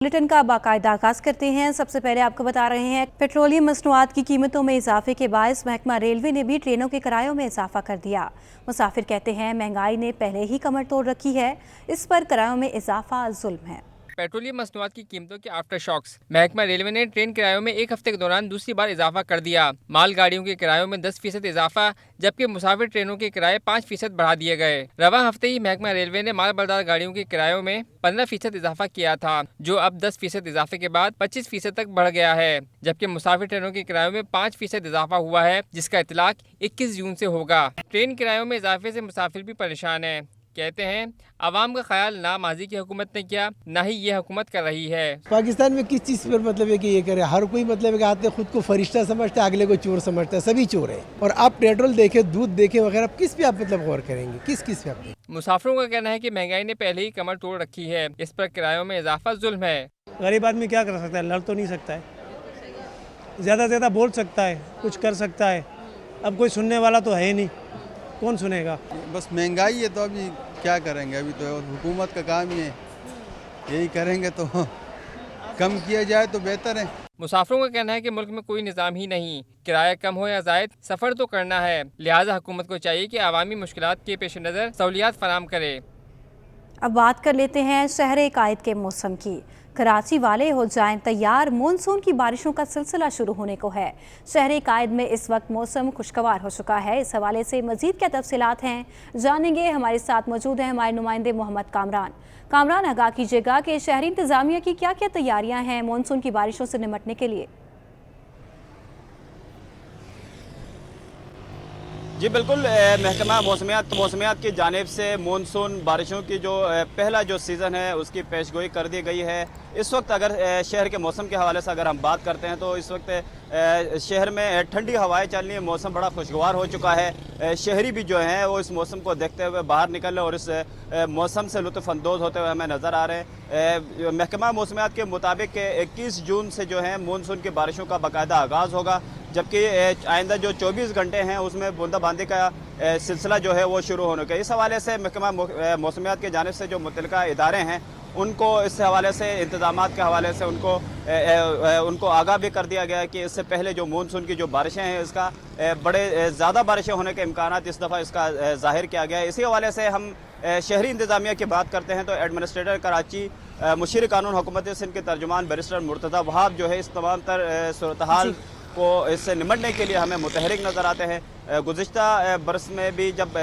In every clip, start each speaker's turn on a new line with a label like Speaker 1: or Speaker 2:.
Speaker 1: Bulletin का बाकायदा आगाज करते हैं। सबसे पहले आपको बता रहे हैं पेट्रोलियम मसनूआत की कीमतों में इजाफे के बायस महकमा रेलवे ने भी ट्रेनों के किरायों में इजाफा कर दिया। मुसाफिर कहते हैं महंगाई ने पहले ही कमर तोड़ रखी है, इस पर किरायों में इजाफा जुल्म है।
Speaker 2: पेट्रोलियम मसनूआत की कीमतों के आफ्टर शॉक्स। महकमा रेलवे ने ट्रेन किरायों में एक हफ्ते के दौरान दूसरी बार इजाफा कर दिया। माल गाड़ियों के किरायों में 10% इजाफा, जबकि मुसाफिर ट्रेनों के किराए 5% बढ़ा दिए गए। रवा हफ्ते ही महकमा रेलवे ने माल बरदार गाड़ियों के किरायों में 15% इजाफा किया था, जो अब 10% इजाफे के बाद 25% तक बढ़ गया है। जबकि मुसाफिर ट्रेनों के किरायों में 5% इजाफा हुआ है, जिसका इतलाक 21 जून से होगा। ट्रेन किरायों में इजाफे से मुसाफिर भी परेशान है। कहते हैं आवाम का ख्याल ना माजी की हुकूमत ने किया, ना ही ये हुकूमत कर रही है।
Speaker 3: पाकिस्तान में किस चीज़ पर मतलब है कि ये करे, हर कोई मतलब है कि आते खुद को फरिश्ता समझता है, अगले को चोर समझता है, सभी चोर है। और आप पेट्रोल देखे, दूध देखे वगैरह, किस पे आप मतलब गौर करेंगे, किस पे आप?
Speaker 2: मुसाफिरों का कहना है कि महंगाई ने पहले ही कमर तोड़ रखी है, इस पर किरायों में इजाफा जुल्म है।
Speaker 4: गरीब आदमी क्या कर सकता है, लड़ तो नहीं सकता है, ज़्यादा से ज़्यादा बोल सकता है, कुछ कर सकता है। अब कोई सुनने वाला तो है ही नहीं, कौन सुनेगा।
Speaker 5: बस महंगाई है तो अभी क्या करेंगे, अभी तो हुकूमत का काम ही है, यही करेंगे तो कम किया जाए तो बेहतर है।
Speaker 2: मुसाफिरों का कहना है कि मुल्क में कोई निज़ाम ही नहीं, किराया कम हो या ज़ायद सफ़र तो करना है, लिहाजा हुकूमत को चाहिए कि आवामी मुश्किलात के पेश नज़र सहूलियात फराम करे।
Speaker 1: अब बात कर लेते हैं शहर कायद के मौसम की। कराची वाले हो जाएं तैयार, मानसून की बारिशों का सिलसिला शुरू होने को है। शहर कायद में इस वक्त मौसम खुशगवार हो चुका है। इस हवाले से मजीद क्या तफसीलात हैं जानेंगे। हमारे साथ मौजूद हैं हमारे नुमाइंदे मोहम्मद कामरान, आगाह कीजिएगा कि शहरी इंतजामिया की क्या क्या तैयारियां हैं मानसून की बारिशों से निपटने के लिए।
Speaker 6: जी बिल्कुल, महकमा मौसमियात की जानिब से मानसून बारिशों की जो पहला जो सीज़न है उसकी पेशगोई कर दी गई है। इस वक्त अगर शहर के मौसम के हवाले से अगर हम बात करते हैं तो इस वक्त शहर में ठंडी हवाएं चल रही हैं, मौसम बड़ा खुशगवार हो चुका है। शहरी भी जो हैं वो इस मौसम को देखते हुए बाहर निकल रहे और इस मौसम से लुत्फ़अंदोज़ होते हुए हमें नज़र आ रहे हैं। महकमा मौसमियात के मुताबिक 21 जून से जो है मानसून की बारिशों का बाकायदा आगाज़ होगा, जबकि आइंदा जो 24 घंटे हैं उसमें बूंदाबांदी का सिलसिला जो है वो शुरू होने का। इस हवाले से महकमा मौसमियात की जानिब से जो मुतल्लिका इदारे हैं उनको इस हवाले से इंतज़ामात के हवाले से उनको आगाह भी कर दिया गया है कि इससे पहले जो मानसून की जो बारिशें हैं इसका बड़े ज़्यादा बारिशें होने के इम्कानात इस दफ़ा इसका ज़ाहिर किया गया है। इसी हवाले से हम शहरी इंतज़ामिया की बात करते हैं तो एडमिनिस्ट्रेटर कराची मुशीर कानून हुकूमत सिंध के तर्जुमान बैरिस्टर मुर्तज़ा वहाब जो है इस तमाम तर सूरत हाल को इससे निमटने के लिए हमें मुतहरिक नज़र आते हैं। गुज़िश्ता बरस में भी जब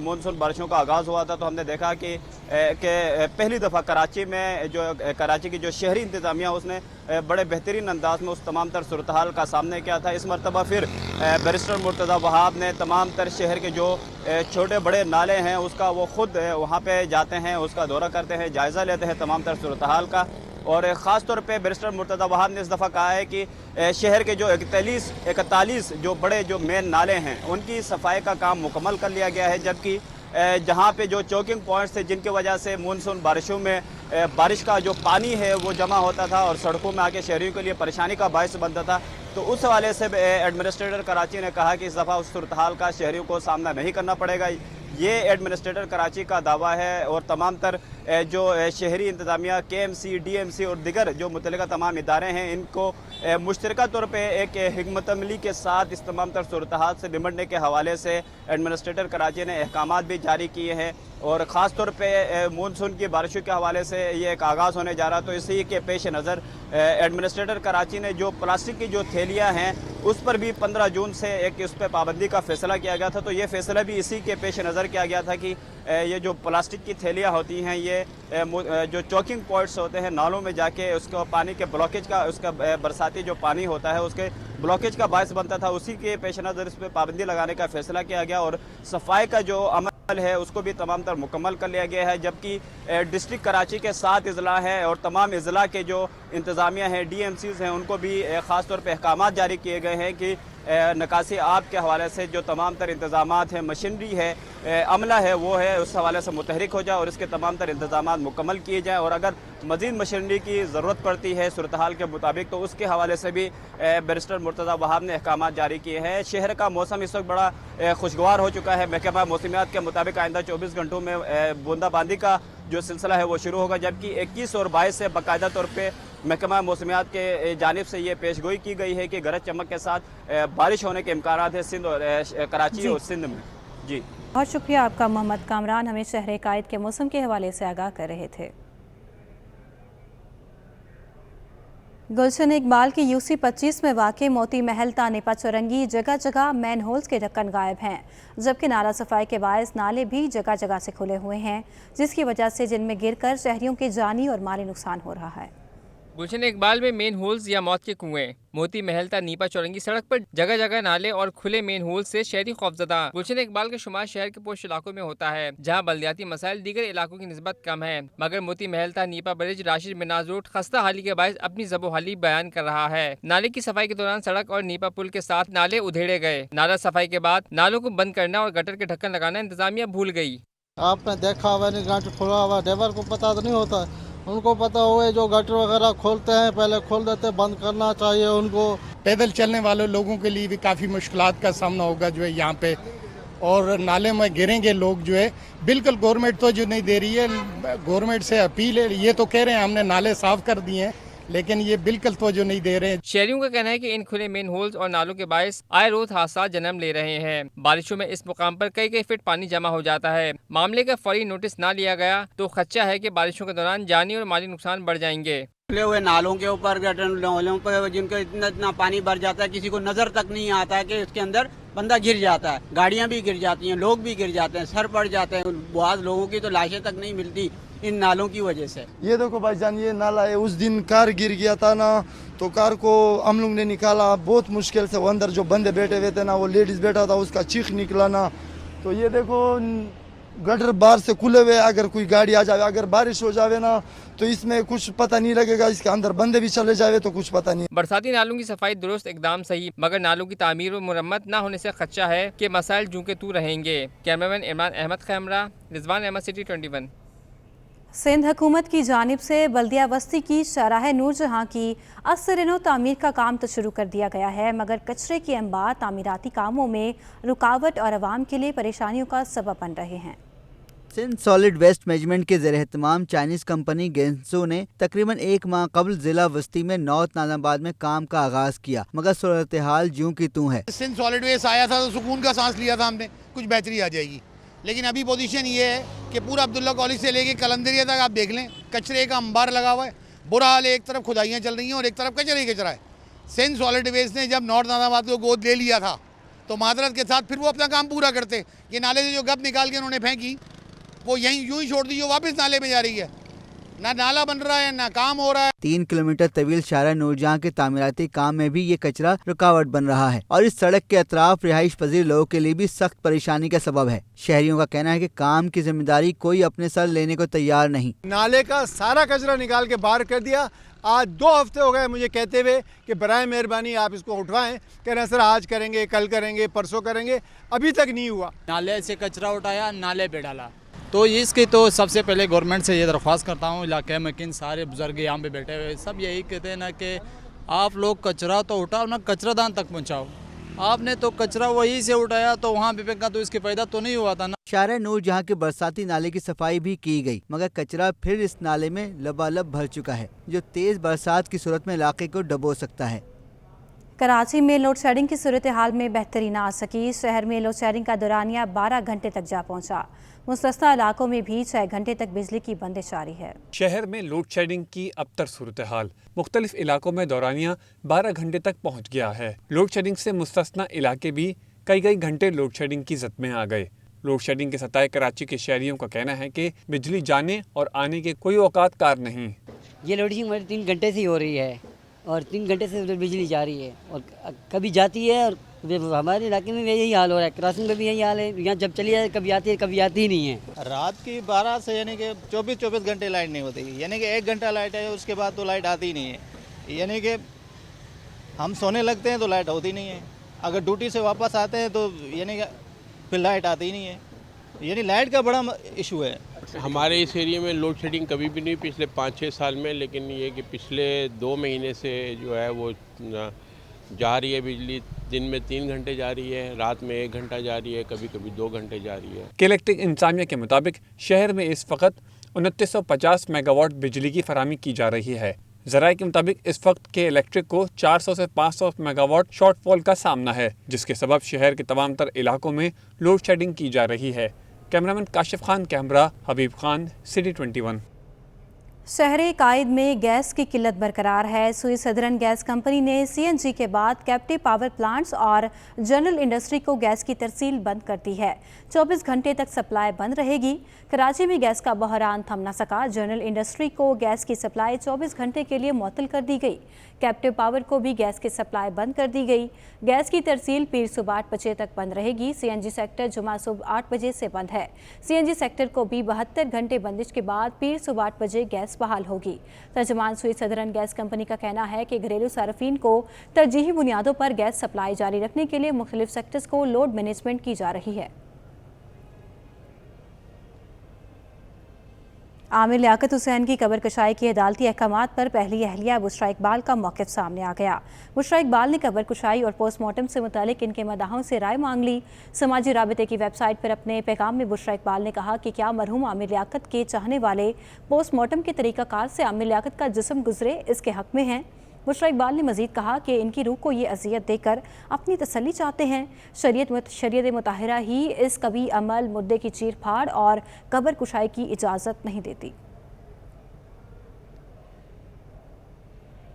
Speaker 6: मानसून बारिशों का आगाज़ हुआ था तो हमने देखा कि पहली दफ़ा कराची की जो शहरी इंतज़ामिया उसने बड़े बेहतरीन अंदाज में उस तमाम तर सूरत हाल का सामने किया था। इस मरतबा फिर बैरिस्टर मुर्तज़ा वहाब ने तमाम तर शहर के जो छोटे बड़े नाले हैं उसका वो ख़ुद वहाँ पर जाते हैं, उसका दौरा करते हैं, जायज़ा लेते हैं तमाम तर सूरत हाल का। और ख़ास तौर पे बैरिस्टर मुर्तज़ा वहाब ने इस दफ़ा कहा है कि शहर के जो 41 जो बड़े जो मेन नाले हैं उनकी सफाई का काम मुकम्मल कर लिया गया है, जबकि जहाँ पे जो चोकिंग पॉइंट्स थे जिनकी वजह से मानसून बारिशों में बारिश का जो पानी है वो जमा होता था और सड़कों में आके शहरियों के लिए परेशानी का बायस बनता था, तो उस हवाले से एडमिनिस्ट्रेटर कराची ने कहा कि इस दफ़ा उस सूरत हाल का शहरियों को सामना नहीं करना पड़ेगा। ये एडमिनिस्ट्रेटर कराची का दावा है और तमाम तर जो शहरी इंतज़ामिया KMC, DMC और दिगर जो मुतल्लिका तमाम इदारे हैं इनको मुश्तरका तौर पे एक हिकमत अमली के साथ इस तमाम तर सूरत हाल से निमटने के हवाले से एडमिनिस्ट्रेटर कराची ने अहकामात भी जारी किए हैं। और ख़ास तौर पे मानसून की बारिशों के हवाले से ये एक आगाज़ होने जा रहा, तो इसी के पेश नज़र एडमिनिस्ट्रेटर कराची ने जो प्लास्टिक की जो थैलियाँ हैं उस पर भी 15 जून से एक उस पर पाबंदी का फ़ैसला किया गया था। तो ये फ़ैसला भी इसी के पेश नज़र किया गया था कि ये जो प्लास्टिक की थैलियाँ होती हैं ये जो चोकिंग पॉइंट्स होते हैं नालों में जाके उसको पानी के ब्लॉकेज का, उसका बरसाती जो पानी होता है उसके ब्लॉकेज का बायस बनता था, उसी के पेश नज़र इस पर पाबंदी लगाने का फ़ैसला किया गया और सफाई का जो अमल है उसको भी तमाम तर मुकम्मल कर लिया गया है। जबकि डिस्ट्रिक्ट कराची के 7 अजला हैं और तमाम अजला के जो इंतज़ामिया हैं, DMCs हैं, उनको भी ख़ास तौर पे अहकामात जारी किए गए हैं कि निकासी आब के हवाले से जो तमाम तर इंतज़ामात हैं, मशीनरी है, अमला है, वो है उस हवाले से मुतहरिक हो जाए और इसके तमाम तर इंतज़ामात मुकम्मल किए जाएँ और अगर मज़ीद मशीनरी की ज़रूरत पड़ती है सूरत हाल के मुताबिक तो उसके हवाले से भी बैरिस्टर मुर्तज़ा वहाब ने अहकामात जारी किए हैं। शहर का मौसम इस वक्त बड़ा खुशगवार हो चुका है। महकमा मौसमियात के मुताबिक आइंदा 24 घंटों में बूंदाबांदी का जो सिलसिला है वो शुरू होगा, जबकि 21 और 22 से बाकायदा तौर पे महकमा मौसमियात के जानिब से ये पेशगोई की गई है कि गरज चमक के साथ बारिश होने के इम्कान है सिंध और कराची और सिंध में। जी
Speaker 1: बहुत शुक्रिया आपका मोहम्मद कामरान, हमें शहर कायद के मौसम के हवाले से आगाह कर रहे थे। गुलशन इकबाल की यूसी 25 में वाक़ मोती महल तानेपा चौरंगी जगह जगह मैन होल्स के ढक्कन गायब हैं, जबकि नाला सफाई के बायस नाले भी जगह जगह से खुले हुए हैं, जिसकी वजह से जिनमें गिरकर शहरियों के जानी और माली नुकसान हो रहा है।
Speaker 2: गुलशन इकबाल में मेन होल्स या मौत के कुएं, मोती महल नीपा चौरंगी सड़क पर जगह जगह नाले और खुले मेन होल्स से शहरी खौफजदा। गुलशन इकबाल का शुमार शहर के पोश इलाकों में होता है, जहां बल्दियाती मसाइल दीगर इलाकों की निस्बत कम है, मगर मोती महल नीपा ब्रिज राशिद मिनाज रोड खस्ता हाली के बायस अपनी जबोहाली बयान कर रहा है। नाले की सफाई के दौरान सड़क और नीपा पुल के साथ नाले उधेड़े गए। नाला सफाई के बाद नालों को बंद करना और गटर के ढक्कन लगाना इंतजामिया भूल गई।
Speaker 7: आपने देखा हुआ नहीं, गांठ खुला हुआ, ड्राइवर को पता तो नहीं होता, उनको पता हुए जो गटर वगैरह खोलते हैं पहले खोल देते, बंद करना चाहिए उनको।
Speaker 8: पैदल चलने वाले लोगों के लिए भी काफ़ी मुश्किलात का सामना होगा जो है यहाँ पे, और नाले में गिरेंगे लोग जो है। बिल्कुल गवर्नमेंट तो जो नहीं दे रही है, गवर्नमेंट से अपील है, ये तो कह रहे हैं हमने नाले साफ कर दिए हैं, लेकिन ये बिल्कुल तो जो नहीं दे रहे हैं।
Speaker 2: शहरियों का कहना है कि इन खुले मेन होल्स और नालों के बायस आए रोज हादसा जन्म ले रहे हैं। बारिशों में इस मुकाम पर कई फीट पानी जमा हो जाता है। मामले का फौरी नोटिस ना लिया गया तो खदशा है कि बारिशों के दौरान जानी और माली नुकसान बढ़ जाएंगे।
Speaker 9: खुले हुए नालों के ऊपर, नालों पर जिनका इतना पानी भर जाता है, किसी को नजर तक नहीं आता है कि उसके अंदर बंदा गिर जाता है, गाड़ियां भी गिर जाती हैं, लोग भी गिर जाते हैं, सर पड़ जाते हैं, बहुत लोगों की तो लाशें तक नहीं मिलती इन नालों की वजह से।
Speaker 7: ये देखो भाईजान, ये नाला है, उस दिन कार गिर गया था ना, तो कार को हम लोग ने निकाला बहुत मुश्किल से, वो अंदर जो बंदे बैठे हुए थे ना, वो लेडीज बैठा था, उसका चीख निकला ना। तो ये देखो गटर बाहर से खुले हुए, अगर कोई गाड़ी आ जाए, अगर बारिश हो जावे ना तो इसमें कुछ पता नहीं लगेगा, इसके अंदर बंदे भी चले जावे तो कुछ पता नहीं।
Speaker 2: बरसाती नालों की सफाई दुरुस्त एकदम सही, मगर नालों की तामीर और मुरम्मत न होने से खदशा है कि मसाइल जूं के तू रहेंगे। कैमरामैन इमरान अहमद खैमरा, रिजवान अहमद, सिटी 21।
Speaker 1: सिंध हुकूमत की जानिब से बल्दिया बस्ती की शाहराह नूरजहां की असर तामीर का काम तो शुरू कर दिया गया है, मगर कचरे के अंबार तामीराती कामों में रुकावट और आवाम के लिए परेशानियों का सबब बन रहे हैं।
Speaker 10: सिंध सॉलिड वेस्ट मैनेजमेंट के ज़ेर एहतमाम चाइनीज़ कंपनी गेंसो ने तकरीबन 1 माह कबल जिला वस्ती में नॉर्थ नाजाबाद में काम का आगाज किया, मगर सूरत हाल जूं की तूं है।
Speaker 8: सिंध सॉलिड वेस्ट आया था तो सुकून का सांस लिया था हमने, कुछ बेहतरी आ जाएगी, लेकिन अभी पोजीशन ये है कि पूरा अब्दुल्ला कॉलेज से लेके कलंदरिया तक आप देख लें, कचरे का अंबार लगा हुआ है, बुरा हाल है। एक तरफ खुदाइयाँ चल रही हैं और एक तरफ कचरे ही कचरा है। सिंध सॉलिड वेस्ट ने जब नॉर्थ नाजाबाद को गोद ले लिया था तो मादरत के साथ फिर वो अपना काम पूरा करते। ये नाले से जो गप निकाल के उन्होंने फेंकी वो यहीं यूं ही छोड़ दी, जो वापस नाले में जा रही है। ना नाला बन रहा है ना काम हो रहा है।
Speaker 10: 3 किलोमीटर तवील शाहराह नूरजहां के तामीराती काम में भी ये कचरा रुकावट बन रहा है और इस सड़क के अतराफ रिहाइश पजीर लोगों के लिए भी सख्त परेशानी का सबब है। शहरियों का कहना है कि काम की जिम्मेदारी कोई अपने सर लेने को तैयार नहीं।
Speaker 11: नाले का सारा कचरा निकाल के बाहर कर दिया। आज 2 हफ्ते हो गए मुझे कहते हुए कि बराए मेहरबानी आप इसको उठवाएं। कह रहे हैं सर आज करेंगे, कल करेंगे, परसों करेंगे, अभी तक नहीं हुआ।
Speaker 12: नाले से कचरा उठाया, नाले पे डाला। तो इसकी तो सबसे पहले गवर्नमेंट से ये दरख्वास्त करता हूँ, इलाके में किन सारे बुजुर्ग यहाँ पे बैठे हुए सब यही कहते हैं ना कि आप लोग कचरा तो उठाओ ना, कचरादान तक पहुँचाओ। आपने तो कचरा वहीं से उठाया तो वहाँ पे फेंका, तो इसके फायदा तो नहीं हुआ था ना।
Speaker 10: शाहराह नूरजहां के बरसाती नाले की सफाई भी की गई, मगर कचरा फिर इस नाले में लबालब भर चुका है, जो तेज बरसात की सूरत में इलाके को डबो सकता है।
Speaker 1: कराची में लोड शेडिंग की सूरत हाल में बेहतरी ना आ सकी। शहर में लोड शेडिंग का दौरानिया 12 घंटे तक जा पहुंचा। मुस्तस्ना इलाकों में भी 6 घंटे तक बिजली की बंदिश जारी है।
Speaker 13: शहर में लोड शेडिंग की अबतर सूरत हाल, मुख्तलिफ इलाकों में दौरानिया 12 घंटे तक पहुँच गया है। लोड शेडिंग से मुस्तस्ना इलाके भी कई घंटे लोड शेडिंग की जद में आ गए। लोड शेडिंग के सताए कराची के शहरियों का कहना है कि बिजली जाने और आने के कोई औकात कार नहीं।
Speaker 14: ये लोडिंग हमारी 3 घंटे से ही हो रही है और 3 घंटे से बिजली जा रही है और कभी जाती है और हमारे इलाके में यही हाल हो रहा है। क्रॉसिंग में भी यही हाल है, यहाँ जब चली जाए कभी आती है कभी आती ही नहीं है।
Speaker 15: रात की 12 से यानी कि 24 घंटे लाइट नहीं होती, यानी कि 1 घंटा लाइट है, उसके बाद तो लाइट आती ही नहीं है। यानी कि हम सोने लगते हैं तो लाइट होती नहीं है, अगर ड्यूटी से वापस आते हैं तो यानी कि फिर लाइट आती ही नहीं है। यानी लाइट का बड़ा इशू है।
Speaker 16: हमारे इस एरिया में लोड शेडिंग कभी भी नहीं पिछले 5-6 साल में, लेकिन ये कि पिछले 2 महीने से जो है वो जा रही है बिजली। दिन में 3 घंटे जा रही है, रात में 1 घंटा जा रही है, कभी कभी 2 घंटे जा रही है।
Speaker 13: कलेक्टिव इंतजामिया के मुताबिक शहर में इस वक्त 2950 मेगावाट बिजली की फराहमी की जा रही है। ज़राए के मुताबिक इस वक्त के इलेक्ट्रिक को 400 से 500 मेगावाट शॉर्टफॉल का सामना है, जिसके सबब शहर के तमाम तर इलाकों में लोड शेडिंग की जा रही है। कैमरामैन काशिफ खान, कैमरा हबीब खान, सिटी 21।
Speaker 1: शहर कायद में गैस की किल्लत बरकरार है। सुई सदरन गैस कंपनी ने सीएनजी के बाद कैप्टिव पावर प्लांट्स और जनरल इंडस्ट्री को गैस की तरसील बंद कर दी है। 24 घंटे तक सप्लाई बंद रहेगी। कराची में गैस का बहरान थम न सका। जनरल इंडस्ट्री को गैस की सप्लाई 24 घंटे के लिए मुअत्तल कर दी गई। कैप्टिव पावर को भी गैस की सप्लाई बंद कर दी गई। गैस की तरसील पीर सुबह 8 बजे तक बंद रहेगी। सीएनजी सेक्टर जुमा सुबह 8 बजे से बंद है। सीएनजी सेक्टर को भी 72 घंटे बंदिश के बाद पीर सुबह 8 बजे गैस बहाल होगी। तर्जुमान सुई सदरन गैस कंपनी का कहना है कि घरेलू सार्फिन को तरजीही बुनियादों पर गैस सप्लाई जारी रखने के लिए मुख्तलिफ सेक्टर्स को लोड मैनेजमेंट की जा रही है। आमिर लियाकत हुसैन की कबर कुशाई की अदालती अहकामात पर पहली अहलिया बुशरा इकबाल का मौक़िफ़ सामने आ गया। बुशरा इकबाल ने कबर कुशाई और पोस्टमार्टम से मुतालिक इनके मदाहों से राय मांग ली। समाजी राबिते की वेबसाइट पर अपने पैगाम में बुशरा इकबाल ने कहा कि क्या मरहूम आमिर लियाकत के चाहने वाले पोस्टमार्टम के तरीक़ाकार से आमिर लियाकत का जिस्म गुजरे, इसके हक़ में हैं। बुशरा इकबाल ने मज़ीद कहा कि इनकी रूह को ये अजियत देकर अपनी तसल्ली चाहते हैं। शरीयत मुताहिरा ही इस कभी अमल मुद्दे की चीर फाड़ और कबर कुशाई की इजाज़त नहीं देती।